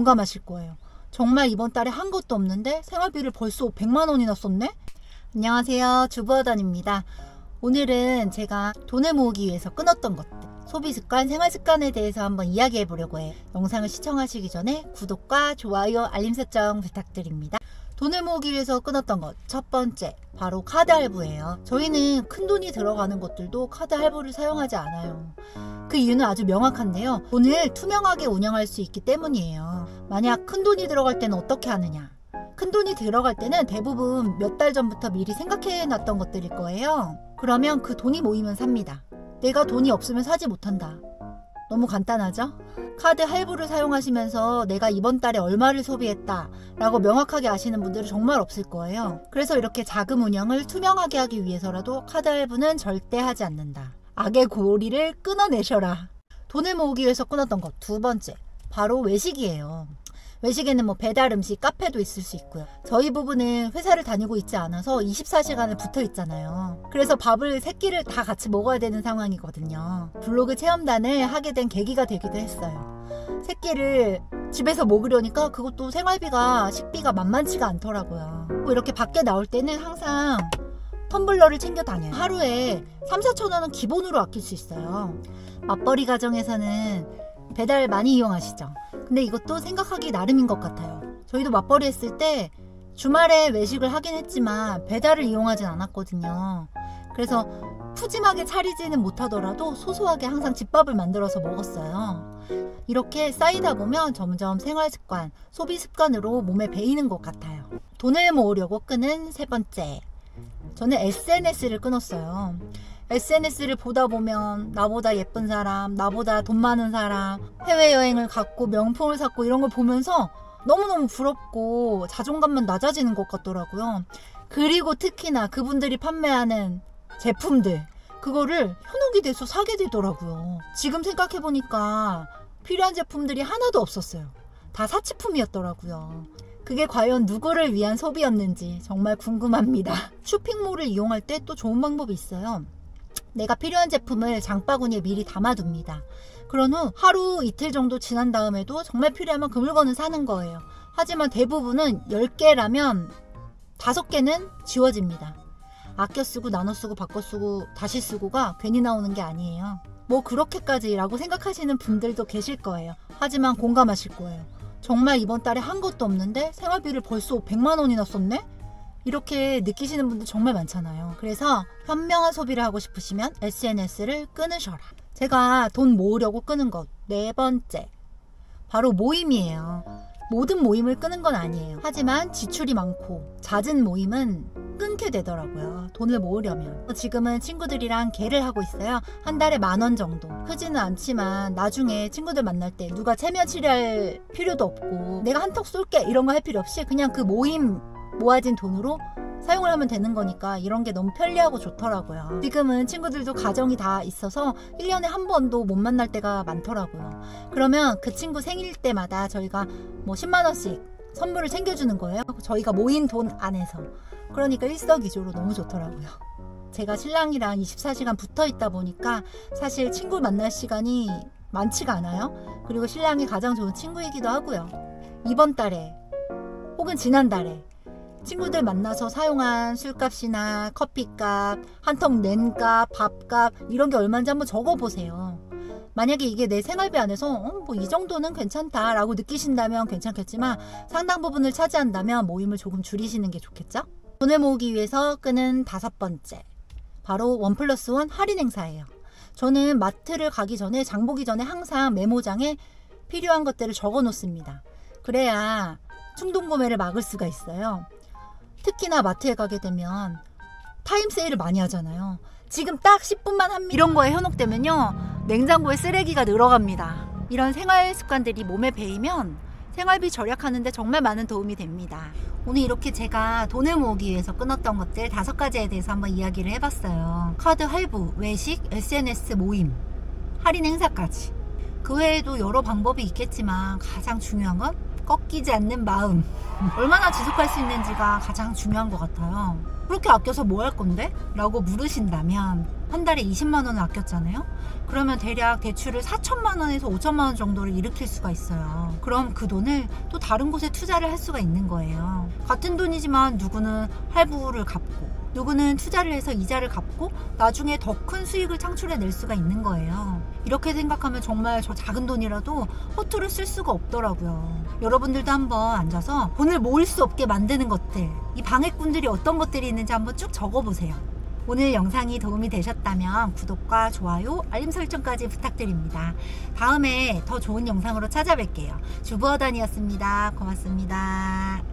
공감하실 거예요. 정말 이번 달에 한 것도 없는데 생활비를 벌써 100만 원이나 썼네? 안녕하세요, 주부하단입니다. 오늘은 제가 돈을 모으기 위해서 끊었던 것들, 소비습관, 생활습관에 대해서 한번 이야기해 보려고 해요. 영상을 시청하시기 전에 구독과 좋아요, 알림 설정 부탁드립니다. 돈을 모으기 위해서 끊었던 것, 첫 번째, 바로 카드 할부예요. 저희는 큰돈이 들어가는 것들도 카드 할부를 사용하지 않아요. 그 이유는 아주 명확한데요. 돈을 투명하게 운영할 수 있기 때문이에요. 만약 큰돈이 들어갈 때는 어떻게 하느냐? 큰돈이 들어갈 때는 대부분 몇 달 전부터 미리 생각해 놨던 것들일 거예요. 그러면 그 돈이 모이면 삽니다. 내가 돈이 없으면 사지 못한다. 너무 간단하죠? 카드 할부를 사용하시면서 내가 이번 달에 얼마를 소비했다 라고 명확하게 아시는 분들은 정말 없을 거예요. 그래서 이렇게 자금 운영을 투명하게 하기 위해서라도 카드 할부는 절대 하지 않는다. 악의 고리를 끊어내셔라. 돈을 모으기 위해서 끊었던 것, 두 번째, 바로 외식이에요. 외식에는 뭐 배달 음식, 카페도 있을 수 있고요. 저희 부부는 회사를 다니고 있지 않아서 24시간을 붙어 있잖아요. 그래서 밥을 3끼를 다 같이 먹어야 되는 상황이거든요. 블로그 체험단을 하게 된 계기가 되기도 했어요. 3끼를 집에서 먹으려니까 그것도 생활비가, 식비가 만만치가 않더라고요. 이렇게 밖에 나올 때는 항상 텀블러를 챙겨 다녀요. 하루에 3-4천 원은 기본으로 아낄 수 있어요. 맞벌이 가정에서는 배달 많이 이용하시죠? 근데 이것도 생각하기 나름인 것 같아요. 저희도 맞벌이 했을 때 주말에 외식을 하긴 했지만 배달을 이용하진 않았거든요. 그래서 푸짐하게 차리지는 못하더라도 소소하게 항상 집밥을 만들어서 먹었어요. 이렇게 쌓이다 보면 점점 생활습관, 소비습관으로 몸에 배이는 것 같아요. 돈을 모으려고 끊은 세 번째, 저는 SNS를 끊었어요. SNS를 보다 보면 나보다 예쁜 사람, 나보다 돈 많은 사람, 해외여행을 갔고 명품을 샀고 이런 걸 보면서 너무너무 부럽고 자존감만 낮아지는 것 같더라고요. 그리고 특히나 그분들이 판매하는 제품들, 그거를 현혹이 돼서 사게 되더라고요. 지금 생각해보니까 필요한 제품들이 하나도 없었어요. 다 사치품이었더라고요. 그게 과연 누구를 위한 소비였는지 정말 궁금합니다. 쇼핑몰을 이용할 때 또 좋은 방법이 있어요. 내가 필요한 제품을 장바구니에 미리 담아둡니다. 그런 후 하루 이틀 정도 지난 다음에도 정말 필요하면 그 물건을 사는 거예요. 하지만 대부분은 10개라면 5개는 지워집니다. 아껴 쓰고 나눠 쓰고 바꿔 쓰고 다시 쓰고가 괜히 나오는 게 아니에요. 뭐 그렇게까지 라고 생각하시는 분들도 계실 거예요. 하지만 공감하실 거예요. 정말 이번 달에 한 것도 없는데 생활비를 벌써 100만 원이나 썼네? 이렇게 느끼시는 분들 정말 많잖아요. 그래서 현명한 소비를 하고 싶으시면 SNS를 끊으셔라. 제가 돈 모으려고 끊은 것, 네 번째, 바로 모임이에요. 모든 모임을 끊은 건 아니에요. 하지만 지출이 많고 잦은 모임은 끊게 되더라고요. 돈을 모으려면. 지금은 친구들이랑 개를 하고 있어요. 한 달에 10,000원 정도. 크지는 않지만 나중에 친구들 만날 때 누가 체면 치료할 필요도 없고 내가 한턱 쏠게 이런 거 할 필요 없이 그냥 그 모임 모아진 돈으로 사용을 하면 되는 거니까 이런 게 너무 편리하고 좋더라고요. 지금은 친구들도 가정이 다 있어서 1년에 한 번도 못 만날 때가 많더라고요. 그러면 그 친구 생일 때마다 저희가 뭐 10만 원씩 선물을 챙겨주는 거예요. 저희가 모인 돈 안에서. 그러니까 일석이조로 너무 좋더라고요. 제가 신랑이랑 24시간 붙어 있다 보니까 사실 친구 만날 시간이 많지가 않아요. 그리고 신랑이 가장 좋은 친구이기도 하고요. 이번 달에 혹은 지난달에 친구들 만나서 사용한 술값이나 커피값, 한턱 낸값, 밥값 이런 게 얼마인지 한번 적어보세요. 만약에 이게 내 생활비 안에서 뭐 이 정도는 괜찮다 라고 느끼신다면 괜찮겠지만 상당 부분을 차지한다면 모임을 조금 줄이시는 게 좋겠죠? 돈을 모으기 위해서 끊은 5번째, 바로 1+1 할인 행사예요. 저는 마트를 가기 전에, 장 보기 전에 항상 메모장에 필요한 것들을 적어 놓습니다. 그래야 충동 구매를 막을 수가 있어요. 특히나 마트에 가게 되면 타임 세일을 많이 하잖아요. 지금 딱 10분만 합니다. 이런 거에 현혹되면요, 냉장고에 쓰레기가 늘어갑니다. 이런 생활 습관들이 몸에 배이면 생활비 절약하는데 정말 많은 도움이 됩니다. 오늘 이렇게 제가 돈을 모으기 위해서 끊었던 것들 5가지에 대해서 한번 이야기를 해봤어요. 카드 할부, 외식, SNS 모임, 할인 행사까지. 그 외에도 여러 방법이 있겠지만 가장 중요한 건 꺾이지 않는 마음. 얼마나 지속할 수 있는지가 가장 중요한 것 같아요. 그렇게 아껴서 뭐 할 건데? 라고 물으신다면 한 달에 20만 원을 아꼈잖아요? 그러면 대략 대출을 4천만 원에서 5천만 원 정도를 일으킬 수가 있어요. 그럼 그 돈을 또 다른 곳에 투자를 할 수가 있는 거예요. 같은 돈이지만 누구는 할부를 갚고 누구는 투자를 해서 이자를 갚고 나중에 더 큰 수익을 창출해낼 수가 있는 거예요. 이렇게 생각하면 정말 저 작은 돈이라도 허투루 쓸 수가 없더라고요. 여러분들도 한번 앉아서 돈을 모을 수 없게 만드는 것들, 이 방해꾼들이 어떤 것들이 있는지 한번 쭉 적어보세요. 오늘 영상이 도움이 되셨다면 구독과 좋아요, 알림 설정까지 부탁드립니다. 다음에 더 좋은 영상으로 찾아뵐게요. 주부어단이었습니다. 고맙습니다.